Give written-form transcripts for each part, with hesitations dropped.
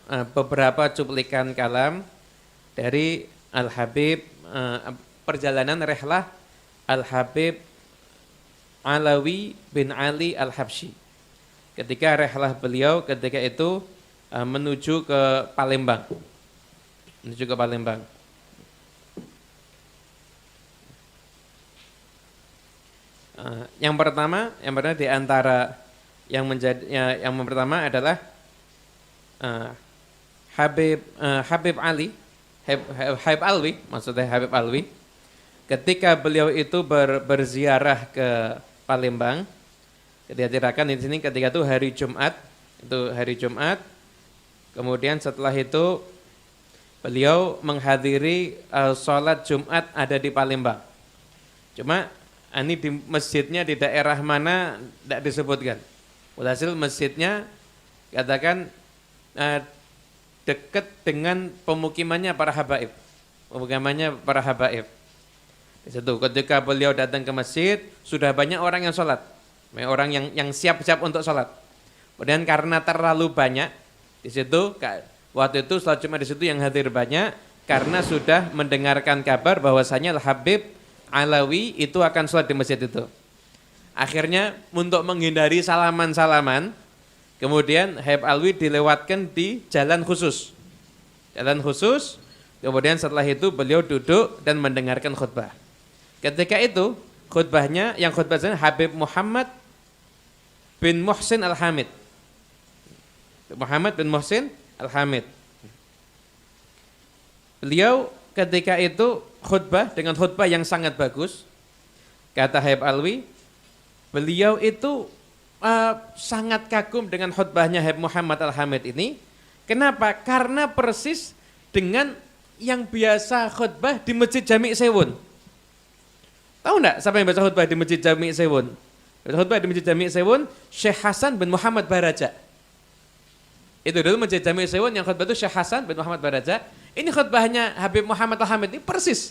beberapa cuplikan kalam dari Al-Habib, perjalanan rehlah Al-Habib Alawi bin Ali Al-Habsyi. Ketika rehlah beliau ketika itu menuju ke Palembang. Menuju ke Palembang. Yang pertama di antara yang pertama adalah Habib Alwi, maksudnya Habib Alwi. Ketika beliau itu berziarah ke Palembang, diceritakan di sini ketika itu hari Jumat, kemudian setelah itu beliau menghadiri sholat Jumat ada di Palembang. Cuma ini di masjidnya di daerah mana tidak disebutkan. Walhasil masjidnya katakan dekat dengan pemukimannya para habaib. Di situ ketika beliau datang ke masjid sudah banyak orang yang sholat, banyak orang yang siap-siap untuk sholat. Kemudian karena terlalu banyak di situ, waktu itu sholat Jumat di situ yang hadir banyak karena sudah mendengarkan kabar bahwasanya Habib Alawi itu akan sholat di masjid itu. Akhirnya untuk menghindari salaman-salaman, kemudian Habib Alwi dilewatkan di jalan khusus. Kemudian setelah itu beliau duduk dan mendengarkan khutbah. Ketika itu khutbahnya Habib Muhammad bin Muhsin Al-Hamid. Beliau ketika itu khutbah dengan khutbah yang sangat bagus. Kata Habib Alwi, beliau itu sangat kagum dengan khutbahnya Habib Muhammad Al-Hamid ini. Kenapa? Karena persis dengan yang biasa khutbah di Masjid Jami' Sewun. Tahu enggak siapa yang baca khutbah di Masjid Jami' Sewun? Khutbah di Masjid Jami' Sewun Syekh Hasan bin Muhammad Baraja. Itu dulu Masjid Jami' Sewun yang khutbah itu Syekh Hasan bin Muhammad Baraja. Ini khutbahnya Habib Muhammad Al-Hamid ini persis.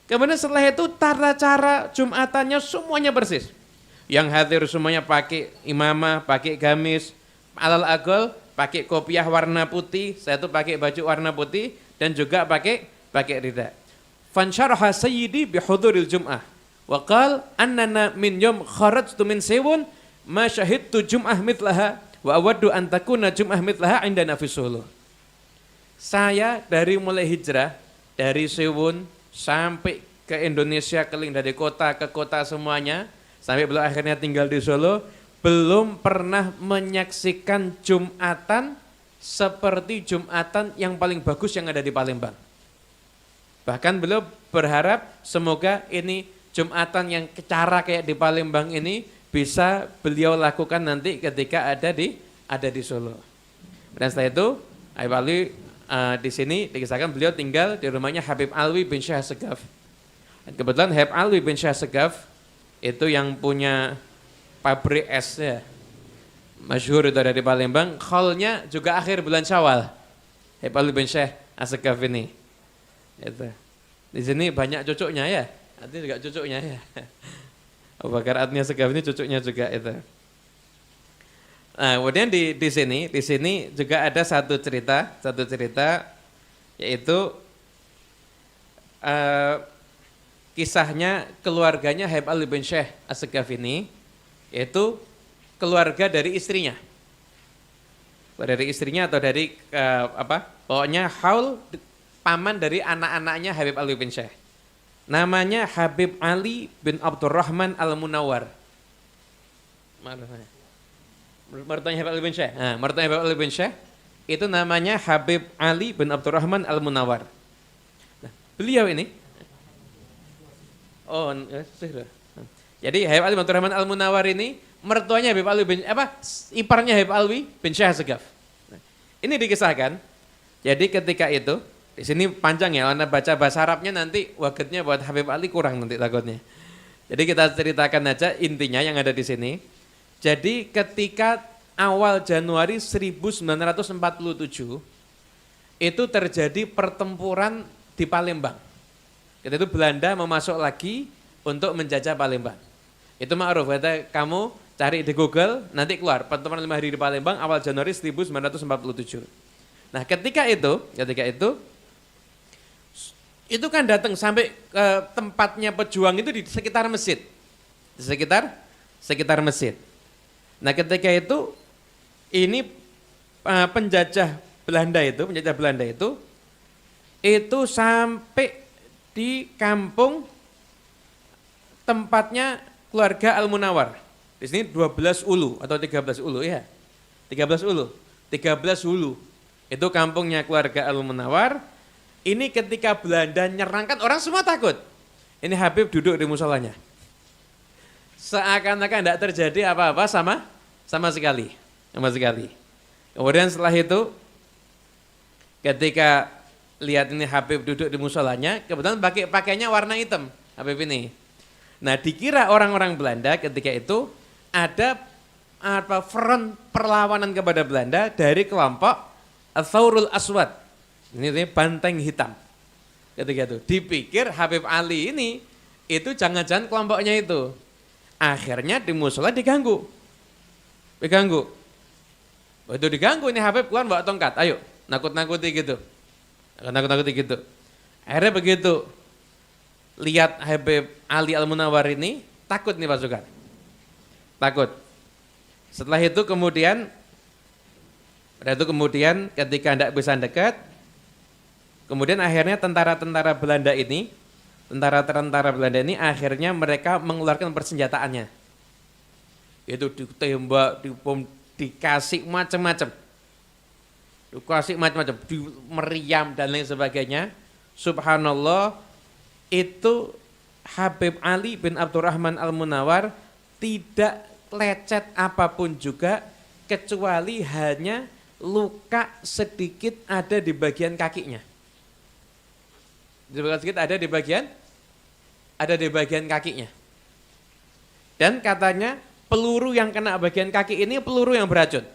Kemudian setelah itu tata cara Jumatannya semuanya persis. Yang hadir semuanya pakai imamah, pakai gamis, alal agol, pakai kopiah warna putih, saya itu pakai baju warna putih dan juga pakai rida. Fansyaraha sayyidi bihuduril jum'ah. Wa qala annana min yawm kharajtu min Sewun ma syahidtu jum'ah mitlaha wa awaddu an takuna jum'ah mitlaha indana fi Solo. Saya dari mulai hijrah dari Sewun sampai ke Indonesia, keliling dari kota ke kota semuanya, sampai beliau akhirnya tinggal di Solo, belum pernah menyaksikan Jumatan seperti Jumatan yang paling bagus yang ada di Palembang. Bahkan beliau berharap semoga ini Jumatan yang cara kayak di Palembang ini bisa beliau lakukan nanti ketika ada di Solo. Dan setelah itu Habib Alwi di sini dikisahkan beliau tinggal di rumahnya Habib Alwi bin Syekh Segaf. Dan kebetulan Habib Alwi bin Syekh Segaf itu yang punya pabrik es ya, masyhur itu ada di Palembang. Kholnya juga akhir bulan Syawal. Habib Alwi bin Syekh Segaf ini. Itu. Di sini banyak cucunya ya. Artinya juga cucunya ya. Abu Bakar Adnia Segaf ini cucunya juga itu. Nah, kemudian di sini juga ada satu cerita yaitu kisahnya keluarganya Habib Alwi bin Syekh As-Segaf ini, yaitu keluarga dari istrinya. Dari istrinya atau dari pokoknya haul paman dari anak-anaknya Habib Alwi bin Syekh. Namanya Habib Ali bin Abdurrahman Al-Munawar. Mertuanya Habib Alwi bin Syekh. Nah, mertuanya Habib Alwi bin Syekh itu namanya Habib Ali bin Abdurrahman Al-Munawar. Nah, beliau ini jadi Habib Ali bin Abdurrahman Al-Munawar ini mertuanya Habib Alwi bin iparnya Habib Alwi bin Syekh Segaf. Nah, ini dikisahkan. Jadi ketika itu di sini panjang ya, Anda baca bahasa Arabnya nanti wagetnya buat Habib Ali kurang nanti takutnya. Jadi kita ceritakan aja intinya yang ada di sini. Jadi ketika awal Januari 1947 itu terjadi pertempuran di Palembang. Ketika itu Belanda mau masuk lagi untuk menjajah Palembang. Itu ma'ruf, kata kamu Cari di Google, nanti keluar pertemuan 5 hari di Palembang awal Januari 1947. Nah, ketika itu kan datang sampai ke tempatnya pejuang itu di sekitar masjid. Di sekitar masjid. Nah, ketika ini penjajah Belanda itu sampai di kampung tempatnya keluarga Al-Munawar. Di sini 12 Ulu atau 13 Ulu ya. 13 Ulu. Itu kampungnya keluarga Al-Munawar. Ini ketika Belanda nyerang kan orang semua takut. Ini Habib duduk di musolanya. Seakan-akan tidak terjadi apa-apa sama sekali. Kemudian setelah itu ketika lihat ini Habib duduk di musolanya, kebetulan pakai pakaiannya warna hitam Habib ini. Nah, dikira orang-orang Belanda ketika itu ada front perlawanan kepada Belanda dari kelompok Ats-Tsaurul Aswad. Ini banteng hitam. Ketika itu dipikir Habib Ali ini itu jangan-jangan kelompoknya itu. Akhirnya di musola diganggu. Itu diganggu ini Habib keluar bawa tongkat. Ayo, nakut-nakuti gitu. Akhirnya begitu lihat Habib Ali Al-Munawar ini takut nih pasukan. Takut. Setelah itu kemudian ketika tidak bisa dekat, kemudian akhirnya tentara-tentara Belanda ini akhirnya mereka mengeluarkan persenjataannya. Itu ditembak, dibom, dikasih macam-macam. Di meriam dan lain sebagainya. Subhanallah, itu Habib Ali bin Abdurrahman Al-Munawar tidak lecet apapun juga kecuali hanya luka sedikit ada di bagian kakinya. Ada di bagian kakinya. Dan katanya peluru yang kena bagian kaki ini peluru yang beracun.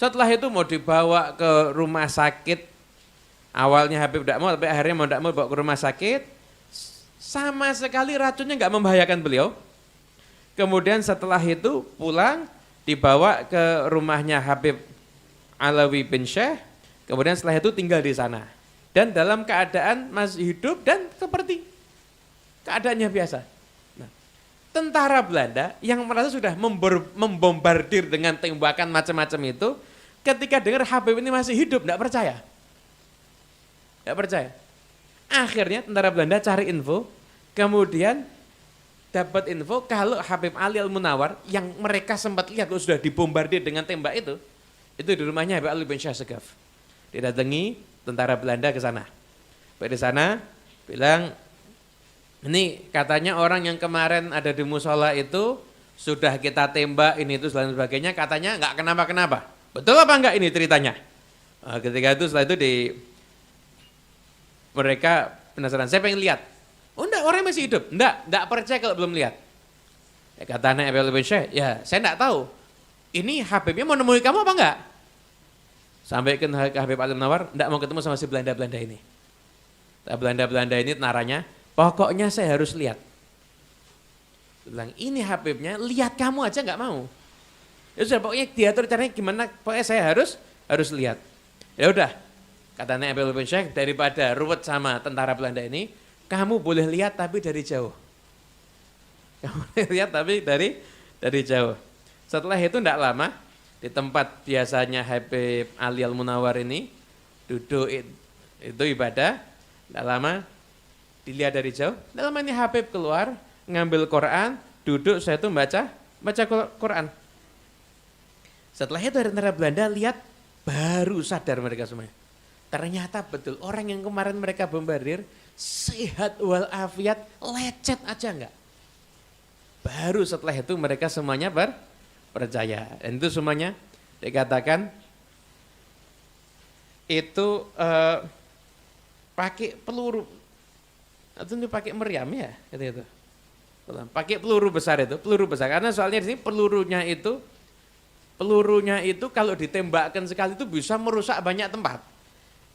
Setelah itu mau dibawa ke rumah sakit. Awalnya Habib tidak mau, tapi akhirnya mau tidak mau bawa ke rumah sakit. Sama sekali racunnya nggak membahayakan beliau. Kemudian setelah itu pulang, dibawa ke rumahnya Habib Alawi bin Syekh. Kemudian setelah itu tinggal di sana. Dan dalam keadaan masih hidup dan seperti keadaannya biasa. Nah, tentara Belanda yang merasa sudah membombardir dengan tembakan macam-macam itu, ketika dengar Habib ini masih hidup, tidak percaya. Akhirnya tentara Belanda cari info, kemudian dapat info kalau Habib Ali Al-Munawar yang mereka sempat lihat sudah dibombardir dengan tembak itu di rumahnya Habib Ali bin Syekh Segaf. Didatangi tentara Belanda ke sana. Di sana bilang, ini katanya orang yang kemarin ada di musola itu sudah kita tembak ini itu dan sebagainya, katanya nggak kenapa-kenapa. Betul apa enggak ini ceritanya? Nah, ketika itu setelah itu mereka penasaran, saya pengen lihat. Oh enggak, orangnya masih hidup. Enggak percaya kalau belum lihat. Ya, katanya Habib Ali bin Syekh, ya saya enggak tahu. Ini Habibnya mau nemui kamu apa enggak? Sampai ke Habib Ali Munawar, enggak mau ketemu sama si Belanda-Belanda ini. Belanda-Belanda ini naranya, pokoknya saya harus lihat. Bilang, ini Habibnya, lihat kamu aja enggak mau. Ya sudah, pokoknya diatur caranya gimana, pokoknya saya harus lihat. Ya udah, katanya Habib Ali bin Syekh, daripada ruwet sama tentara Belanda ini, kamu boleh lihat tapi dari jauh. Kamu boleh lihat tapi dari jauh. Setelah itu tidak lama, di tempat biasanya Habib Ali Al-Munawar ini, duduk itu ibadah, tidak lama, dilihat dari jauh. Tidak lama ini Habib keluar, ngambil Quran, duduk, saya itu baca Quran. Setelah itu tentara Belanda lihat, baru sadar mereka semuanya. Ternyata betul, orang yang kemarin mereka bombardir, sehat walafiat, lecet aja enggak. Baru setelah itu mereka semuanya percaya. Dan itu semuanya dikatakan itu pakai peluru, atau ini pakai meriam ya, gitu. Pakai peluru besar itu, karena soalnya di sini pelurunya itu kalau ditembakkan sekali itu bisa merusak banyak tempat.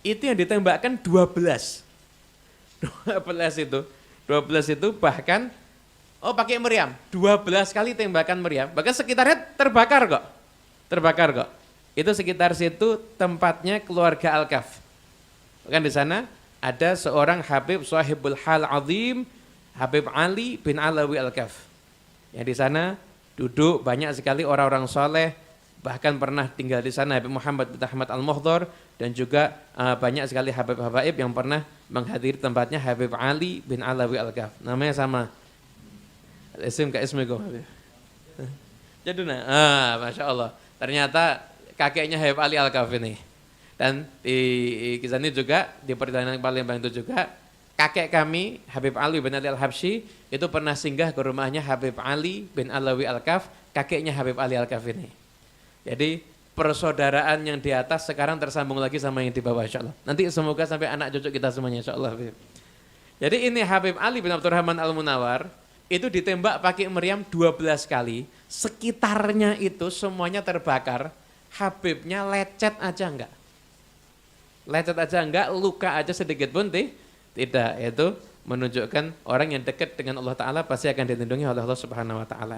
Itu yang ditembakkan 12 itu bahkan Oh pakai meriam, 12 kali tembakan meriam, bahkan sekitarnya terbakar kok. Terbakar kok. Itu sekitar situ tempatnya keluarga Al-Kaf. Bahkan di sana ada seorang Habib Sahibul Hal Azim, Habib Ali bin Alawi Al-Kaf. Yang di sana duduk banyak sekali orang-orang soleh, bahkan pernah tinggal di sana Habib Muhammad bin Ahmad Al-Muhdhar, dan juga banyak sekali Habib-Habaib yang pernah menghadiri tempatnya Habib Ali bin Alawi Al-Kaf. Namanya sama. Isim ka ismikum. Jaduna. Masya Allah. Ternyata kakeknya Habib Ali Al-Kaf ini. Dan di kisah ini juga, di perjalanan Palembang itu juga, kakek kami Habib Ali bin Ali Al-Habsyi itu pernah singgah ke rumahnya Habib Ali bin Alawi Al-Kaf, kakeknya Habib Ali Al-Kaf ini. Jadi persaudaraan yang di atas sekarang tersambung lagi sama yang di bawah, insya Allah. Nanti semoga sampai anak cucu kita semuanya, insya Allah. Jadi ini Habib Ali bin Abdurrahman Al-Munawar itu ditembak pakai meriam 12 kali, sekitarnya itu semuanya terbakar, Habibnya lecet aja enggak. Lecet aja enggak, luka aja sedikit pun tidak. Itu menunjukkan orang yang dekat dengan Allah Ta'ala pasti akan dilindungi oleh Allah Subhanahu Wa Ta'ala.